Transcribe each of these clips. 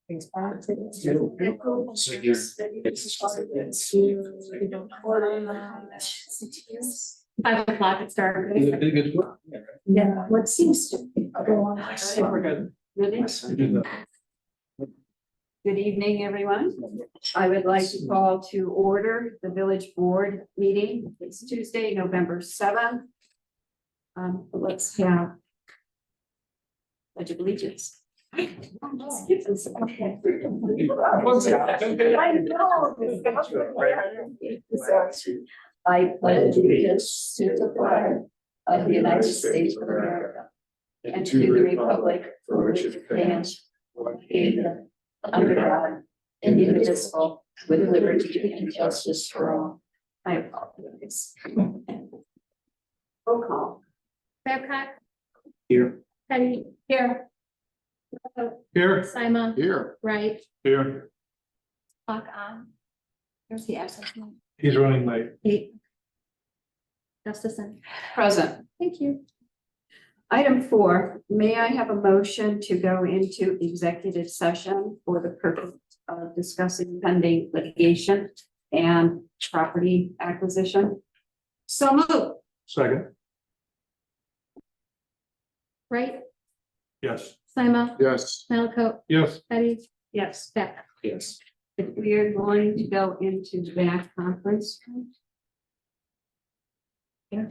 5 o'clock it started. Yeah, what seems to be going on. Really? Good evening, everyone. I would like to call to order the village board meeting. It's Tuesday, November 7th. Let's have pledge of allegiance. I know. I pledge allegiance to the flag of the United States of America and to the republic for which it stands, one nation, under God, indivisible, with liberty and justice for all. I apologize. Roll call. Babcock, Here. Penny, here. Here. Simon, Here. Wright, Here. clock on. There's the absence. He's running late. Eight. Justice. Present. Thank you. Item 4, may I have a motion to go into executive session for the purpose of discussing pending litigation and property acquisition? So moved. Second. Wright, Yes. Simon, Yes. Malaco, Yes. Betty, Yes, Babcock. Yes. we are going to go into that conference. Yeah.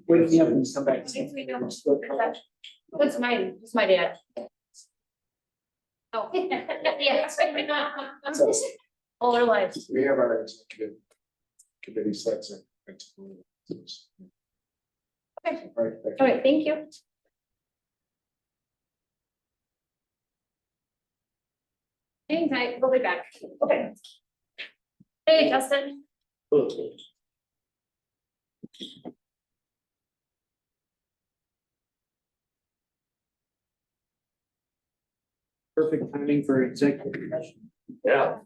Wake me up and come back. That's my dad. Oh, yes. Older life. We have our executive committee sets. Okay. Right. All right, thank you. Hang tight, we'll be back. Okay. Hey, Justin. Perfect timing for executive session. Yeah.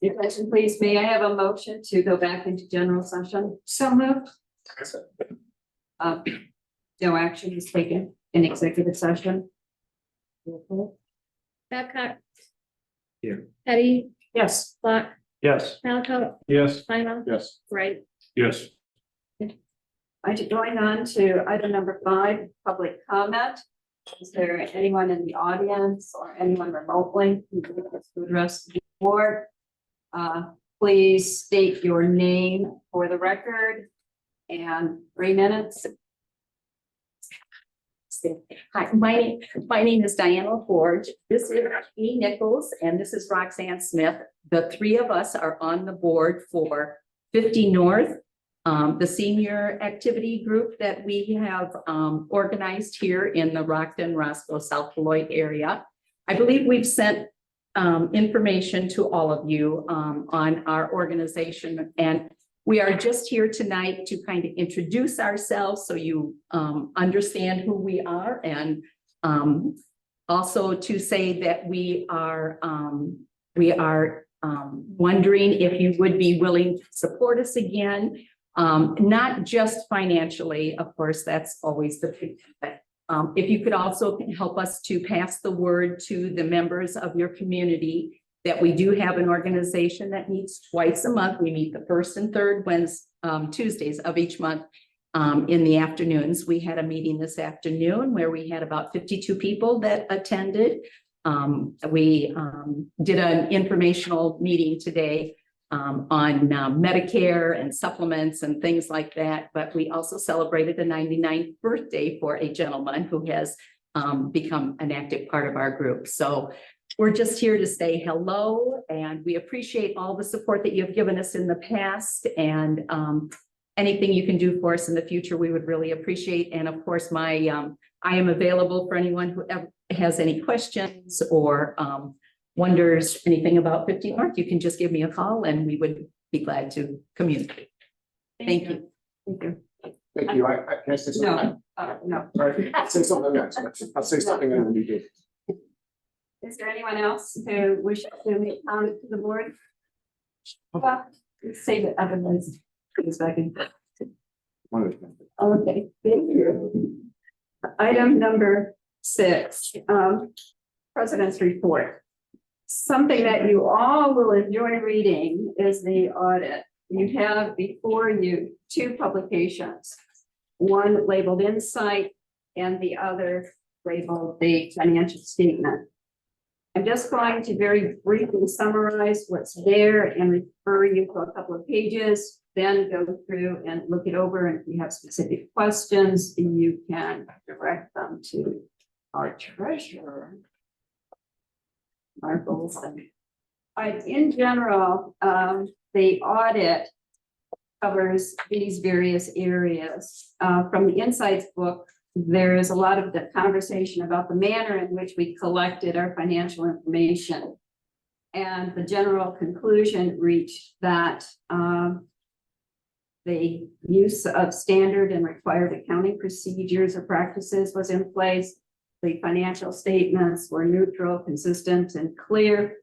Your attention, please. May I have a motion to go back into general session? So moved. No action is taken in executive session. Babcock. Here. Petty, Yes. Clock, Yes. Malaco, Yes. Simon, Yes. Wright. Yes. Going on to item number 5, public comment. Is there anyone in the audience or anyone remotely who would like to address the board? Please state your name for the record and 3 minutes. Hi, my name is Diana Forge. This is E. Nichols and this is Roxanne Smith. The 3 of us are on the board for 50 North, the senior activity group that we have organized here in the Rockton, Roscoe, South Beloit area. I believe we've sent information to all of you on our organization, and we are just here tonight to kind of introduce ourselves so you understand who we are, and also to say that we are wondering if you would be willing to support us again, not just financially, of course, that's always the big thing, but if you could also help us to pass the word to the members of your community that we do have an organization that meets twice a month. We meet the first and third Tuesdays of each month in the afternoons. We had a meeting this afternoon where we had about 52 people that attended. We did an informational meeting today on Medicare and supplements and things like that. But we also celebrated the 99th birthday for a gentleman who has become an active part of our group. So we're just here to say hello, and we appreciate all the support that you've given us in the past, and anything you can do for us in the future, we would really appreciate. And of course, I am available for anyone who has any questions or wonders anything about 50 North. You can just give me a call and we would be glad to communicate. Thank you. Thank you. Thank you. I can I say something? No. All right, say something next. I'll say something and then you do. Is there anyone else who wishes to make comment to the board? Well, let's save it, otherwise, goes back in. Okay, thank you. Item number 6, President's report. Something that you all will enjoy reading is the audit. You have before you 2 publications, one labeled Insight and the other labeled the financial statement. I'm just going to very briefly summarize what's there and refer you to a couple of pages, then go through and look it over. And if you have specific questions, you can direct them to our treasurer, Mark Olson. In general, the audit covers these various areas. From the Insights book, there is a lot of the conversation about the manner in which we collected our financial information. And the general conclusion reached that the use of standard and required accounting procedures or practices was in place. The financial statements were neutral, consistent, and clear,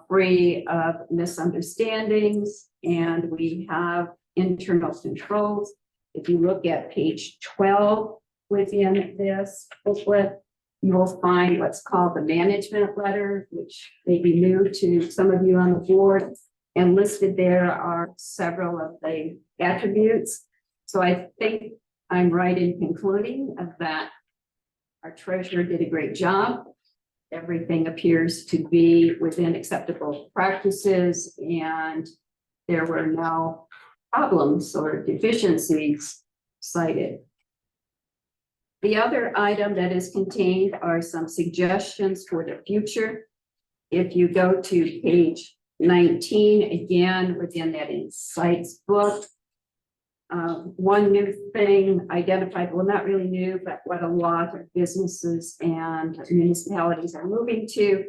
free of misunderstandings, and we have internal controls. If you look at page 12 within this booklet, you will find what's called the management letter, which may be new to some of you on the board, and listed there are several of the attributes. So I think I'm right in concluding that our treasurer did a great job. Everything appears to be within acceptable practices, and there were no problems or deficiencies cited. The other item that is contained are some suggestions for the future. If you go to page 19, again, within that Insights book, one new thing identified, well, not really new, but what a lot of businesses and municipalities are moving to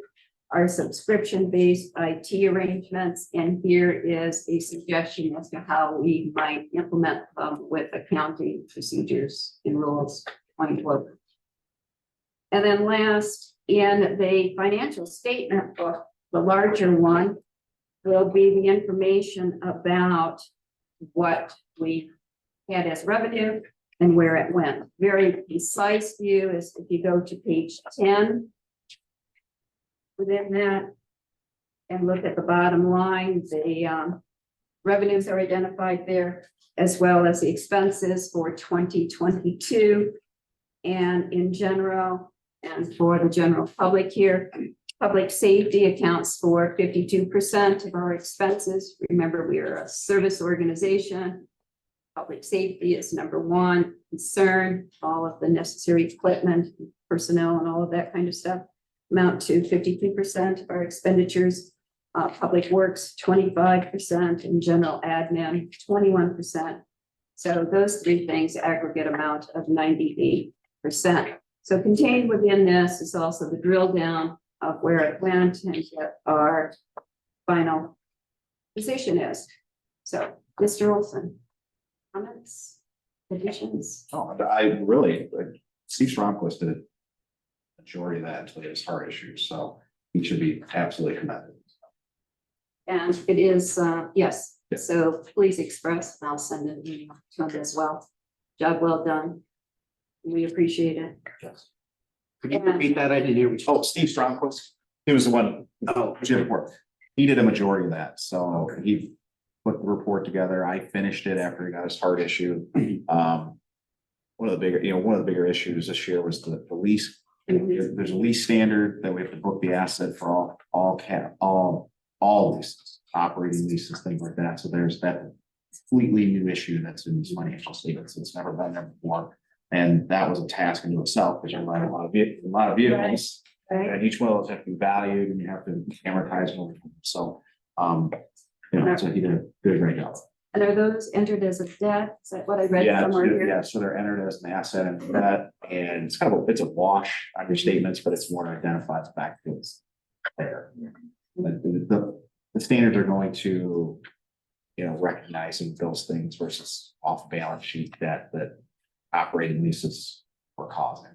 are subscription-based IT arrangements. And here is a suggestion as to how we might implement them with accounting procedures and rules going forward. And then last, in the financial statement book, the larger one will be the information about what we had as revenue and where it went. Very precise view is if you go to page 10. Within that, and look at the bottom line, the revenues are identified there, as well as the expenses for 2022. And in general, and for the general public here, public safety accounts for 52% of our expenses. Remember, we are a service organization. Public safety is number one concern. All of the necessary equipment, personnel, and all of that kind of stuff amount to 52% of our expenditures. Public works, 25%, and general admin, 21%. So those three things aggregate amount of 98%. So contained within this is also the drill down of where it went and what our final position is. So, Mr. Olson, comments, additions? Oh, I really, Steve Stromquist did a majority of that until he has heart issues, so he should be absolutely commended. And it is, yes, Yeah. so please express, and I'll send an email to him as well. Job well done. We appreciate it. Yes. Could you repeat that? I didn't hear. Oh, Steve Stromquist, he was the one, Oh, Jim work. He did a majority of that, so he put the report together. I finished it after he got his heart issue. One of the bigger issues this year was the lease. There's a lease standard that we have to book the asset for all leases, operating leases, things like that. So there's that completely new issue that's in these financial statements. It's never been there before. And that was a task into itself because you're running a lot of vehicles. Right. And each one of those have to be valued and you have to amortize them over time. So, so he did a great job. And are those entered as a debt? Is that what I read Yeah, somewhere here? yeah, so they're entered as an asset and that, and it's kind of it's a wash on your statements, but it's more identified back to it's there. But the standards are going to, recognizing those things versus off balance sheet debt that operating leases were causing.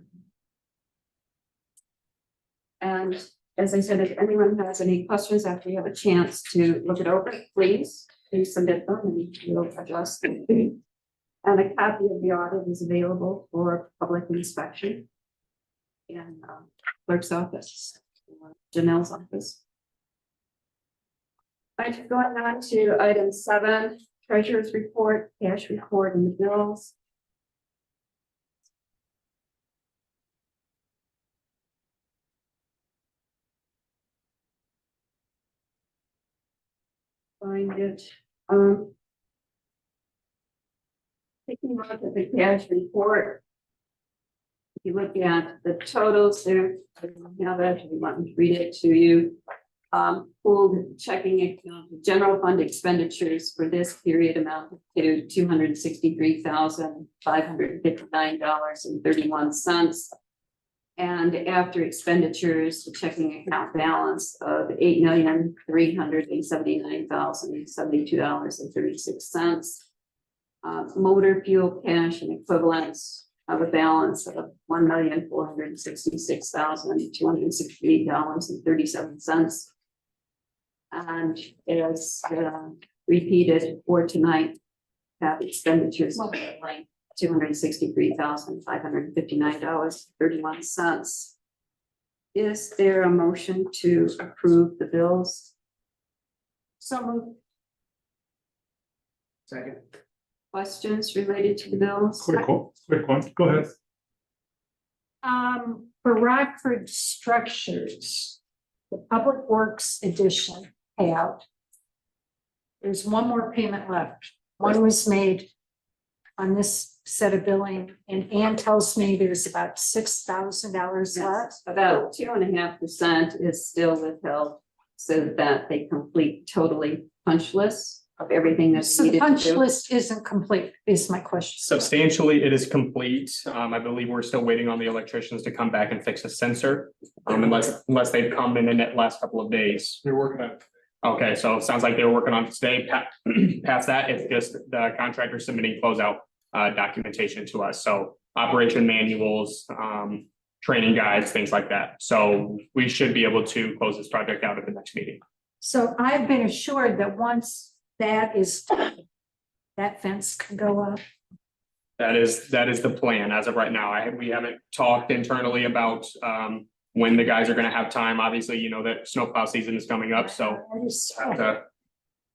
And as I said, if anyone has any questions after you have a chance to look it over, please submit them and we'll adjust. And a copy of the audit is available for public inspection in clerk's office, or Janelle's office. Right, going on to item 7, treasurer's report, cash report, and the bills. Find it. Taking a look at the cash report. If you look at the totals there, I don't have that, if you want me to read it to you. Pooled checking account, general fund expenditures for this period amounted to $263,559.31. And after expenditures, the checking account balance of $8,379,072.36. Motor fuel cash and equivalents have a balance of $1,466,268.37. And as repeated for tonight, have expenditures of like $263,559.31. Is there a motion to approve the bills? So moved. second. Questions related to the bills? Quick one, go ahead. For Rockford Structures, the Public Works Edition payout. There's one more payment left. One was made on this set of billing, and Ann tells me there's about $6,000 left. About 2.5% is still withheld so that they complete totally punch lists of everything that's So the needed to punch do. list isn't complete, is my question. Substantially, it is complete. I believe we're still waiting on the electricians to come back and fix the sensor. Unless they've come in the last couple of days. They're working on it. Okay, so it sounds like they were working on it today. Past that, it's just the contractor submitting closeout documentation to us. So operation manuals, training guides, things like that. So we should be able to close this project out at the next meeting. So I've been assured that once that is, that fence can go up. That is the plan as of right now. We haven't talked internally about when the guys are gonna have time. Obviously, you know that snowplow season is coming up, so have to.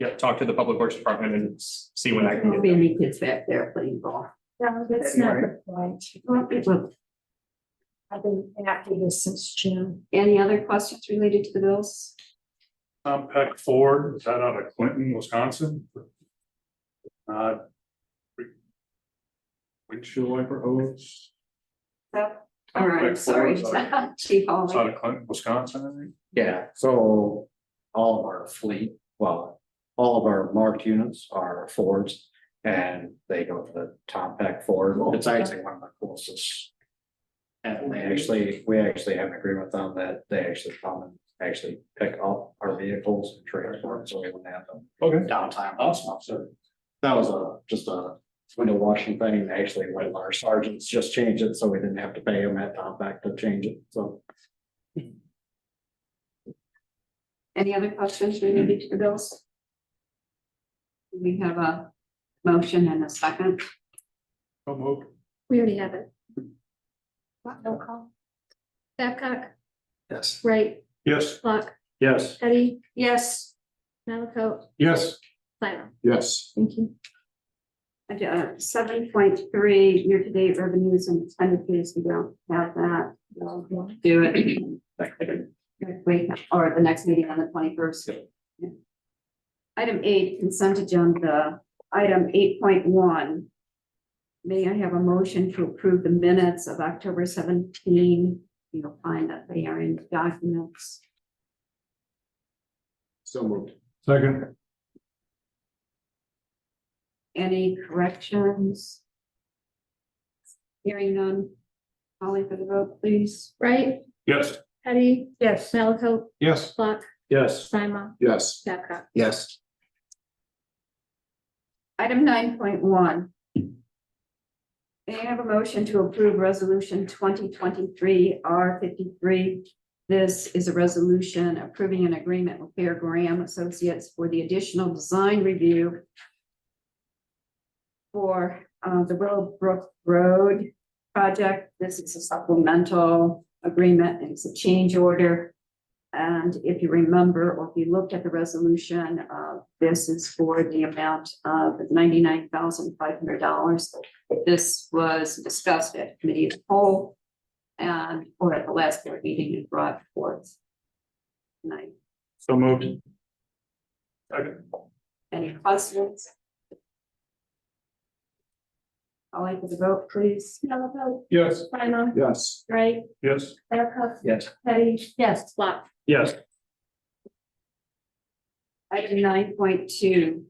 Yeah, talk to the public works department and see when that can There'll get be done. any kids back there playing ball. No, that's not the point. I've been after this since June. Any other questions related to the bills? Peck Ford, is that out of Clinton, Wisconsin? Uh. Windshield wiper hose, All right, sorry. Chief it's out Hall. of Clinton, Wisconsin, I think. Yeah, so all of our fleet, well, all of our marked units are Fords. And they go to the Tom Peck Ford. It's actually one of the closest. And we actually have an agreement with them that they actually come and actually pick up our vehicles and transport, so we wouldn't have them Okay. downtime. Awesome, so that was just a window washing thing. Actually, one of our sergeants just changed it, so we didn't have to pay him at Tom Peck to change it, so. Any other questions related to the bills? We have a motion and a second. So moved. We already have it. Roll call. Babcock, Yes. Wright, Yes. Block, Yes. Teddy, Yes. Malaco, Yes. Simon. Yes. Thank you. 7.3 year-to-date revenues and expenditures. We don't have that. We'll do it. Wait, or the next meeting on the 21st. Item 8, consent agenda. Item 8.1. May I have a motion to approve the minutes of October 17? You'll find that they are in the documents. So moved. Second. Any corrections? Hearing none. Holly for the vote, please. Wright, Yes. Teddy, Yes. Malaco, Yes. Block, Yes. Simon, Yes. Babcock. Yes. Item 9.1. May I have a motion to approve resolution 2023 R53? This is a resolution approving an agreement with Bear Graham Associates for the additional design review for the Willowbrook Road project. This is a supplemental agreement and it's a change order. And if you remember, or if you looked at the resolution, this is for the amount of $99,500. This was discussed at committee of the whole and or at the last board meeting and brought forth tonight. So moved. Second. Any questions? I'll like the vote, please. Malaco, Yes. Simon, Yes. Wright, Yes. Babcock, Yes. Teddy, yes, Block. Yes. Item 9.2.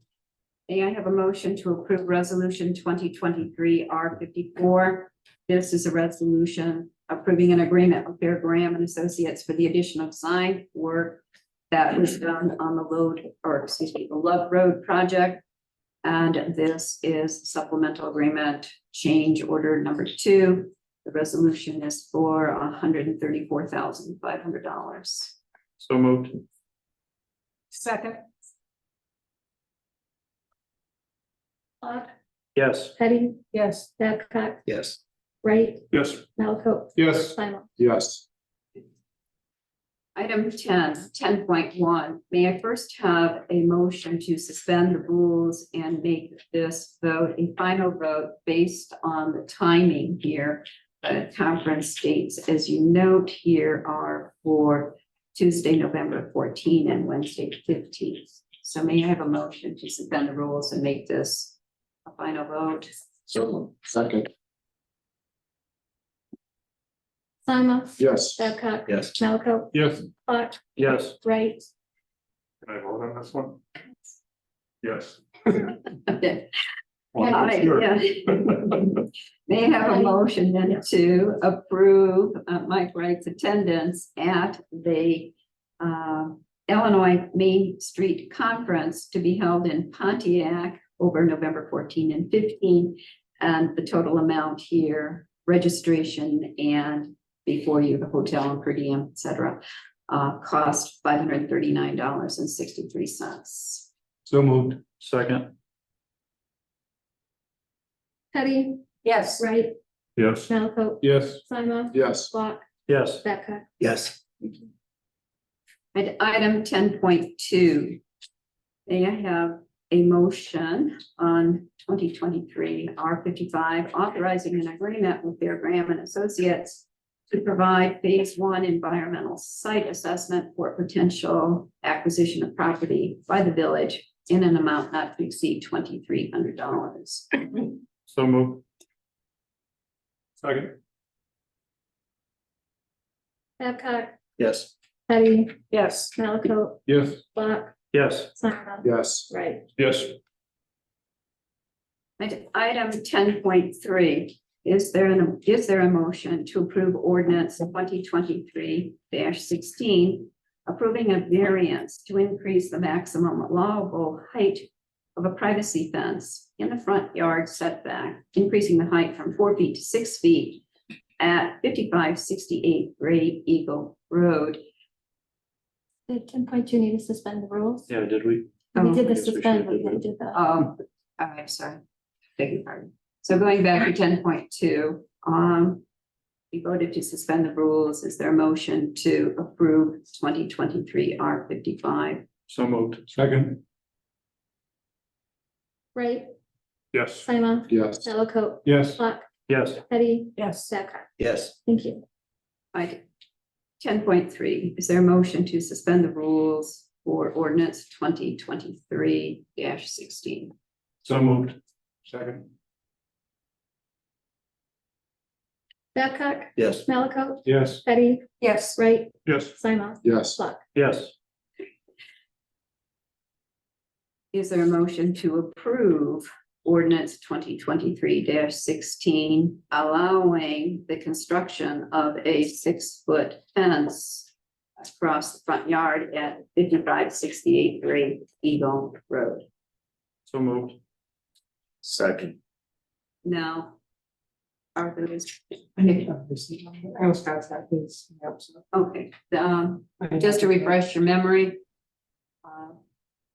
May I have a motion to approve resolution 2023 R54? This is a resolution approving an agreement with Bear Graham and Associates for the additional design work that was done on the the Love Road project. And this is supplemental agreement change order number 2. The resolution is for $134,500. So moved. Second. Block, Yes. Teddy, Yes. Babcock, Yes. Wright, Yes. Malaco, Yes. Simon. Yes. Item 10.1, may I first have a motion to suspend the rules and make this vote a final vote based on the timing here. The conference dates, as you note here, are for Tuesday, November 14 and Wednesday, 15. So may I have a motion to suspend the rules and make this a final vote? So moved. Second. Simon, Yes. Babcock, Yes. Malaco, Yes. Block, Yes. Wright, Can I vote on this one? Yes. Okay. Well, sure. Yeah. May I have a motion then to approve Mike Wright's attendance at the Illinois Main Street Conference to be held in Pontiac over November 14 and 15. And the total amount here, registration and before you, the hotel and per diem, et cetera, cost $539.63. So moved. Second. Teddy, Yes. Wright, Yes. Malaco, Yes. Simon, Yes. Block, Yes. Babcock, Yes. And item 10.2. May I have a motion on 2023 R55 authorizing an agreement with Bear Graham and Associates to provide phase 1 environmental site assessment for potential acquisition of property by the village in an amount not to exceed $2,300. So moved. Second. Babcock, Yes. Petty, Yes. Malaco, Yes. Block, Yes. Simon, Yes. right, Yes. And item 10.3, is there a motion to approve ordinance 2023-16, approving a variance to increase the maximum allowable height of a privacy fence in the front yard setback, increasing the height from 4 feet to 6 feet at 5568 Great Eagle Road. did 10.2 need to suspend the rules? Yeah, did we? We did the Yes, we suspend, should. but we didn't do that. All right, sorry. Beg your pardon. So going back to 10.2, we voted to suspend the rules. Is there a motion to approve 2023 R55? So moved. Second. Right, Yes. Simon, Yes. Malaco, Yes. Block, Yes. Petty, Yes. Babcock, Yes. thank you. I 10.3, is there a motion to suspend the rules for ordinance 2023-16? So moved. Second. Babcock, Yes. Malaco, Yes. Petty, Yes. right, Yes. Simon, Yes. Block, Yes. Is there a motion to approve ordinance 2023-16, allowing the construction of a 6-foot fence across the front yard at 5568 Great Eagle Road? So moved. Second. Now, Arthur is, I was past that, please. okay, just to refresh your memory.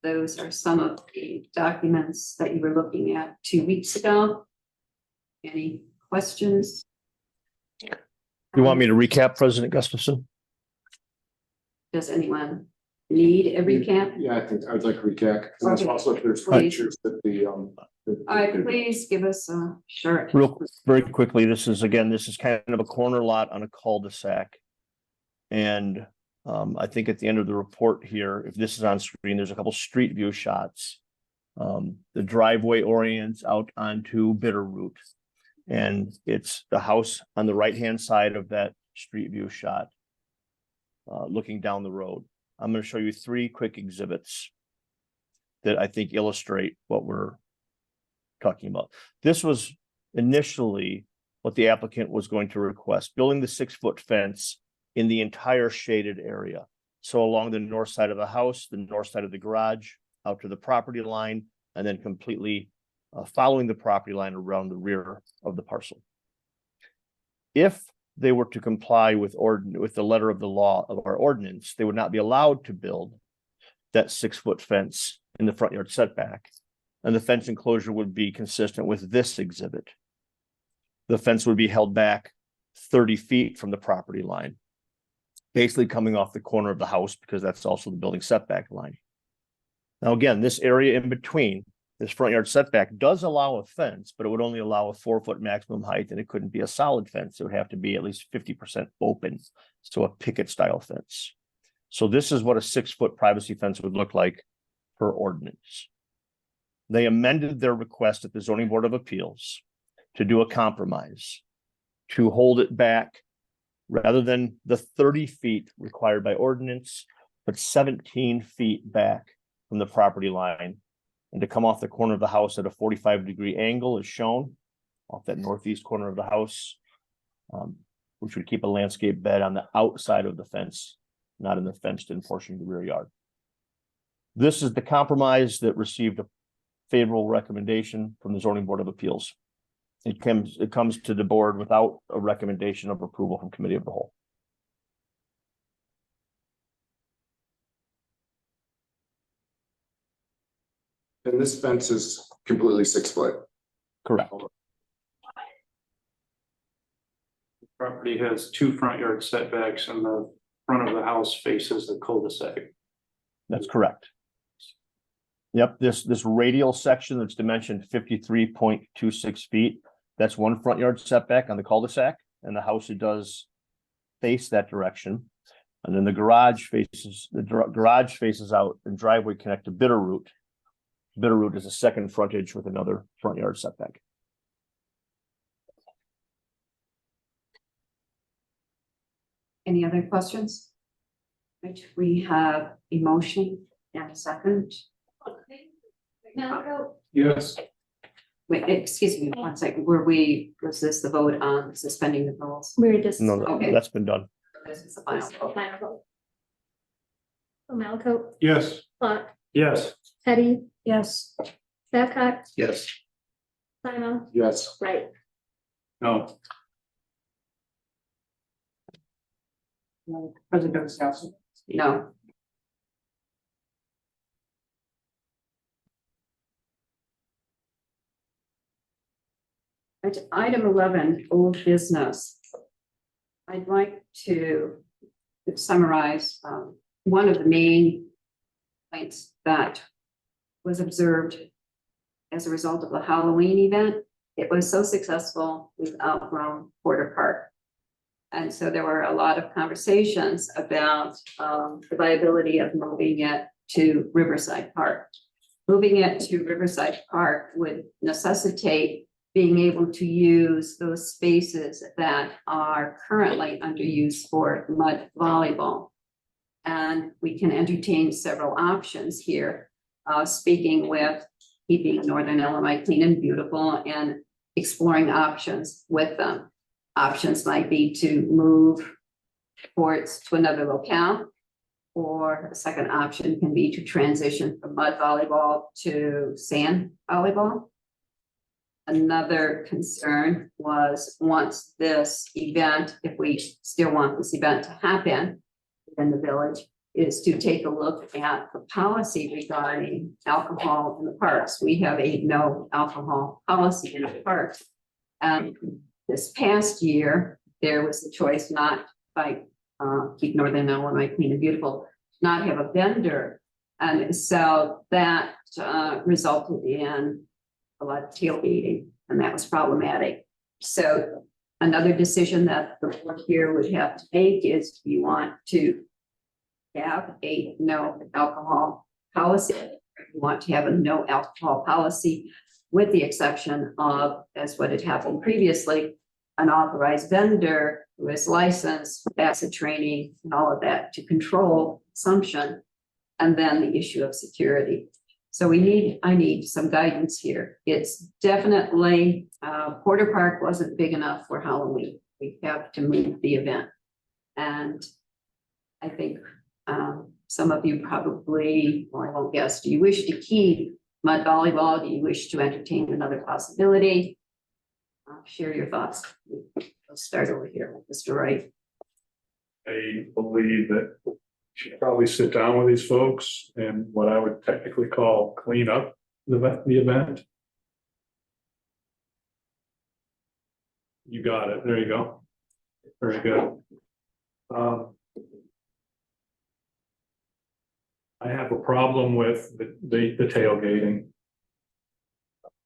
Those are some of the documents that you were looking at 2 weeks ago. Any questions? You want me to recap, President Gustafson? Does anyone need a recap? Yeah, I think I would like to recap. And that's Okay. also if there's Please. features that the, All right, please give us a short. Very quickly, this is kind of a corner lot on a cul-de-sac. And I think at the end of the report here, if this is on screen, there's a couple street view shots. The driveway orients out onto Bitterroot. And it's the house on the right-hand side of that street view shot. Looking down the road. I'm going to show you 3 quick exhibits that I think illustrate what we're talking about. This was initially what the applicant was going to request, building the 6-foot fence in the entire shaded area. So along the north side of the house, the north side of the garage, out to the property line, and then completely following the property line around the rear of the parcel. If they were to comply with the letter of the law of our ordinance, they would not be allowed to build that 6-foot fence in the front yard setback. And the fence enclosure would be consistent with this exhibit. The fence would be held back 30 feet from the property line, basically coming off the corner of the house because that's also the building setback line. Now, again, this area in between, this front yard setback does allow a fence, but it would only allow a 4-foot maximum height, and it couldn't be a solid fence. It would have to be at least 50% open. So a picket style fence. So this is what a 6-foot privacy fence would look like per ordinance. They amended their request at the Zoning Board of Appeals to do a compromise, to hold it back rather than the 30 feet required by ordinance, but 17 feet back from the property line, and to come off the corner of the house at a 45-degree angle is shown off that northeast corner of the house, which would keep a landscape bed on the outside of the fence, not in the fenced-in portion of the rear yard. This is the compromise that received a favorable recommendation from the Zoning Board of Appeals. It comes to the board without a recommendation of approval from Committee of the Whole. And this fence is completely 6 foot. Correct. Property has 2 front yard setbacks and the front of the house faces the cul-de-sac. That's correct. Yep, this radial section that's dimensioned 53.26 feet, that's 1 front yard setback on the cul-de-sac, and the house, it does face that direction. And then the garage faces out and driveway connect to Bitterroot. Bitterroot is a second frontage with another front yard setback. Any other questions? Right, we have a motion and a second. Malco, Yes. Wait, excuse me, 1 second. Was this the vote on suspending the rules? we're just. No, Okay. that's been done. This is the final vote. Final vote. So Malco, Yes. Clark, Yes. Teddy, Yes. Babcock, Yes. Simon, Yes. right. No. President Wisconsin. No. Right, item 11, old business. I'd like to summarize one of the main points that was observed as a result of the Halloween event. It was so successful, we've outgrown Porter Park. And so there were a lot of conversations about the viability of moving it to Riverside Park. Moving it to Riverside Park would necessitate being able to use those spaces that are currently under use for mud volleyball. And we can entertain several options here, speaking with keeping Northern Illinois clean and beautiful and exploring options with them. Options might be to move sports to another locale, or a second option can be to transition from mud volleyball to sand volleyball. Another concern was, once this event, if we still want this event to happen in the village, is to take a look at the policy regarding alcohol in the parks. We have a no alcohol policy in the parks. This past year, there was the choice not by Keep Northern Illinois Clean and Beautiful, not have a vendor. And so that resulted in a lot of tailgating, and that was problematic. So another decision that the board here would have to make is, do you want to have a no alcohol policy? You want to have a no alcohol policy with the exception of, as what had happened previously, an authorized vendor who is licensed, acid training and all of that to control consumption, and then the issue of security. So I need some guidance here. It's definitely, Porter Park wasn't big enough for Halloween. We have to move the event. And I think some of you probably, or I won't guess, do you wish to keep mud volleyball? Do you wish to entertain another possibility? Share your thoughts. Let's start over here with Mr. Wright. I believe that we should probably sit down with these folks and what I would technically call clean up the event. You got it. There you go. Very good. I have a problem with the tailgating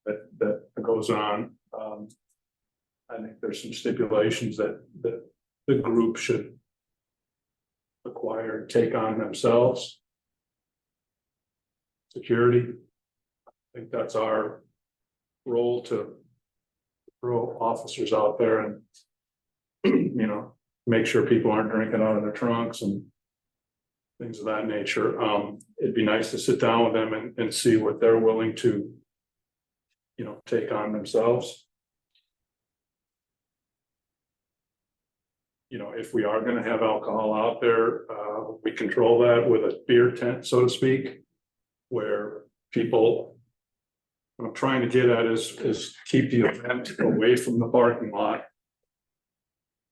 that goes on. I think there's some stipulations that the group should acquire, take on themselves. Security. I think that's our role, to throw officers out there and, you know, make sure people aren't drinking out of their trunks and things of that nature. It'd be nice to sit down with them and see what they're willing to, you know, take on themselves. You know, if we are going to have alcohol out there, we control that with a beer tent, so to speak, where people, what I'm trying to get at is keep the event away from the parking lot.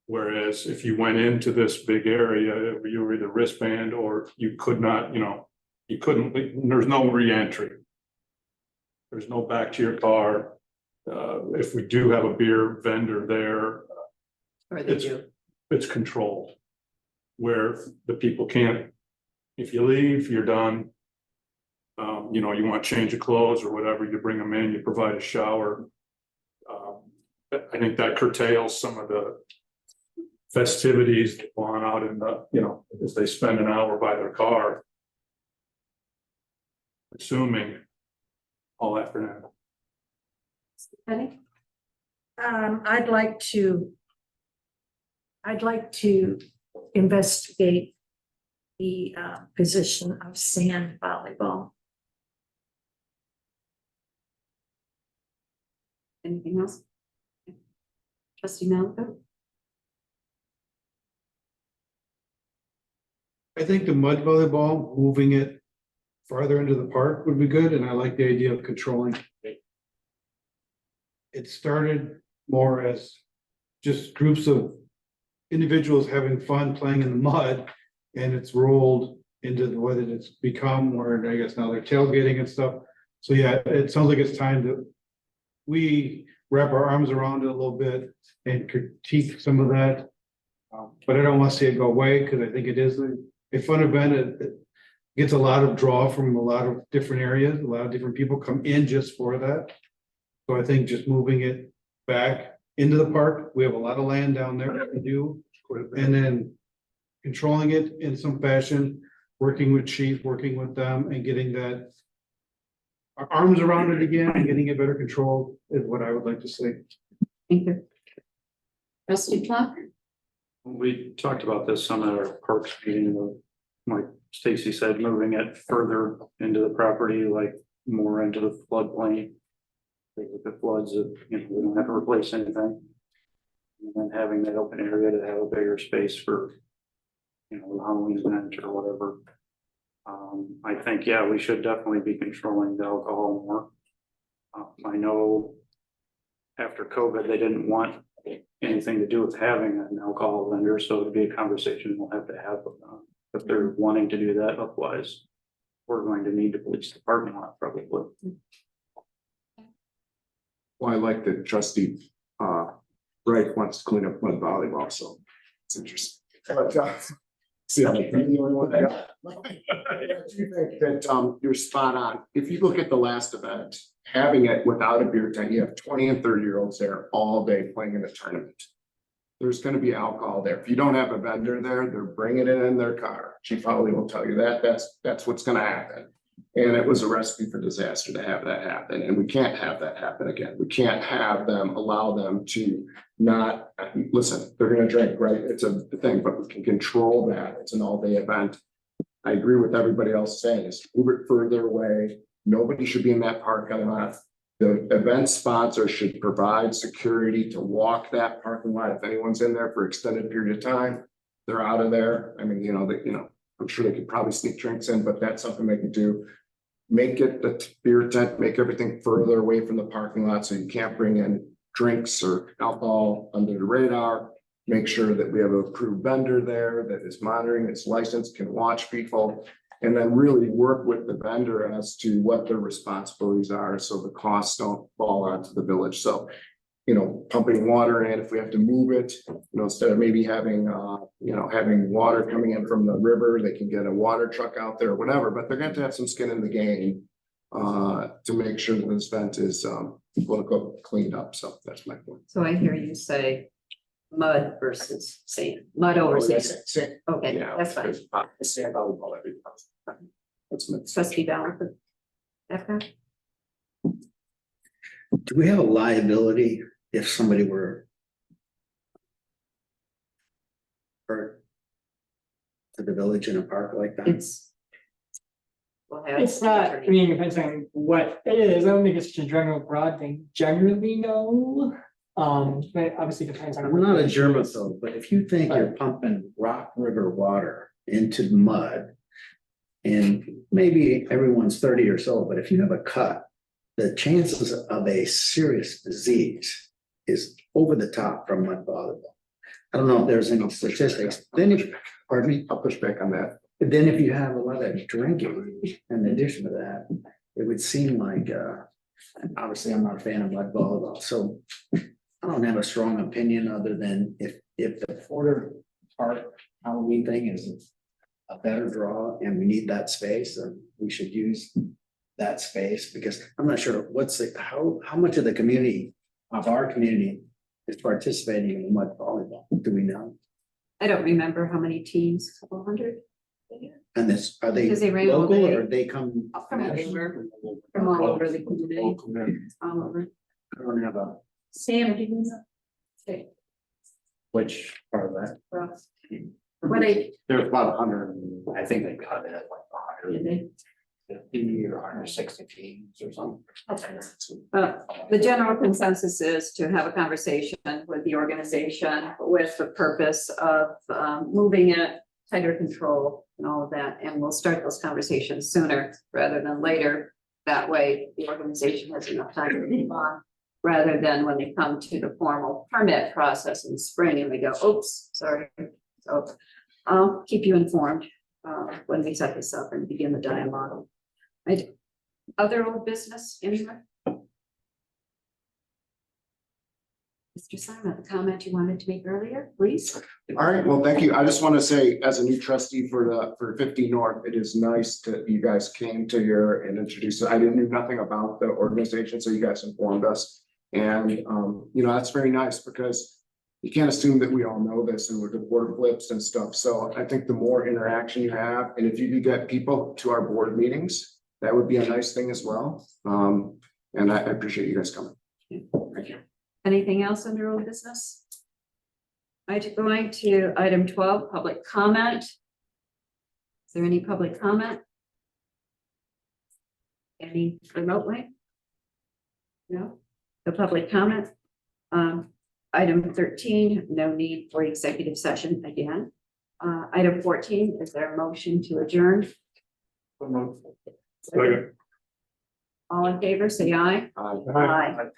Whereas if you went into this big area, you were either wristband or you could not, you know, you couldn't, there's no re-entry. There's no back to your car. If we do have a beer vendor there, Or they It's- do? It's controlled. Where the people can't, if you leave, you're done. You know, you want change of clothes or whatever, you bring them in, you provide a shower. I think that curtails some of the festivities that go on out in the, you know, as they spend an hour by their car. Assuming all afternoon. Penny? I'd like to investigate the position of sand volleyball. Anything else? Trustee Malcolm? I think the mud volleyball, moving it farther into the park would be good, and I like the idea of controlling. It started more as just groups of individuals having fun playing in the mud, and it's rolled into what it's become, where I guess now they're tailgating and stuff. So yeah, it sounds like it's time that we wrap our arms around it a little bit and critique some of that. But I don't want to see it go away, because I think it is a fun event. It gets a lot of draw from a lot of different areas. A lot of different people come in just for that. So I think just moving it back into the park, we have a lot of land down there to do. And then controlling it in some fashion, working with chief, working with them and getting that our arms around it again and getting it better controlled is what I would like to see. Thank you. Trustee Clark? We talked about this some at our parks meeting, like Stacy said, moving it further into the property, like more into the floodplain. With the floods, you know, we don't have to replace anything. And then having that open area to have a bigger space for, you know, the Halloween event or whatever. I think, yeah, we should definitely be controlling the alcohol more. I know after COVID, they didn't want anything to do with having an alcohol vendor, so it'd be a conversation we'll have to have if they're wanting to do that. Otherwise, we're going to need to police the parking lot probably. Well, I like that trustee, Reich wants to clean up mud volleyball, so it's interesting. But, see, I'm the only one that got it. I do think that, you're spot on. If you look at the last event, having it without a beer tent, you have 20 and 30-year-olds there all day playing in a tournament. There's gonna be alcohol there. If you don't have a vendor there, they're bringing it in their car. Chief Holly will tell you that, that's what's gonna happen. And it was a recipe for disaster to have that happen, and we can't have that happen again. We can't have them, allow them to not, listen, they're gonna drink, right? It's a thing, but we can control that. It's an all-day event. I agree with everybody else saying, is move it further away. Nobody should be in that parking lot. The event sponsor should provide security to walk that parking lot. If anyone's in there for extended period of time, they're out of there. I mean, I'm sure they could probably sneak drinks in, but that's something they can do. Make it the beer tent, make everything further away from the parking lot so you can't bring in drinks or alcohol under the radar. Make sure that we have an approved vendor there that is monitoring, its license, can watch people, and then really work with the vendor as to what their responsibilities are so the costs don't fall onto the village. So, pumping water in, if we have to move it, instead of maybe having, having water coming in from the river, they can get a water truck out there or whatever, but they're going to have some skin in the game to make sure that this event is quote unquote cleaned up. So that's my point. So I hear you say mud versus sand, mud over sand. Okay, Yeah, that's fine. Sand volleyball every time. That's my. Trustee Ballard. Do we have a liability if somebody were hurt to the village in a park like that? It's. We'll have It's not, I attorney. mean, it depends on what it is. I don't think it's a general broad thing. Generally, no. But obviously depends on. I'm not a germaphobe, but if you think you're pumping Rock River water into the mud, and maybe everyone's 30 years old, but if you have a cut, the chances of a serious disease is over the top from mud volleyball. I don't know if there's any statistics. Then if, pardon me, I'll push back on that. but then if you have a lot of drinking in addition to that, it would seem like, obviously I'm not a fan of mud volleyball, so I don't have a strong opinion other than if if the Porter Park Halloween thing is a better draw and we need that space, then we should use that space, because I'm not sure how much of our community is participating in the mud volleyball, do we know? I don't remember how many teams, a couple hundred. And are they Because they ran all local day. or they come? From everywhere, from all over the community, all over. I don't have a. Sam, do you know? Okay, Which part of that? well, what I, There's about 100, I think they cut it at like did they? 150 or 160 teams or something. The general consensus is to have a conversation with the organization with the purpose of moving it, tighter control and all of that. And we'll start those conversations sooner rather than later. That way the organization has enough time to move on, rather than when they come to the formal permit process in the spring and we go, oops, sorry. So I'll keep you informed when we set this up and begin the dialogue. Other old business anywhere? Mr. Simon, the comment you wanted to make earlier, please. All right, well, thank you. I just want to say, as a new trustee for 50 North, it is nice that you guys came to here and introduced it. I didn't know nothing about the organization, so you guys informed us. And that's very nice, because you can't assume that we all know this, and we're the board flips and stuff. So I think the more interaction you have, and if you could get people to our board meetings, that would be a nice thing as well. And I appreciate you guys coming. Anything else under old business? I'm going to item 12, public comment. Is there any public comment? Any remotely? No, the public comment. Item 13, no need for executive session again. Item 14, is there a motion to adjourn? Second. All in favor, say aye. Aye.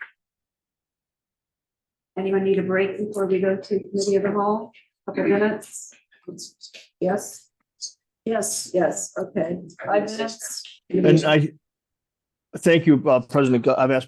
Anyone need a break before we go to committee of the whole? Couple minutes? Yes? Yes, okay. 5 minutes. And I thank you, President. I've asked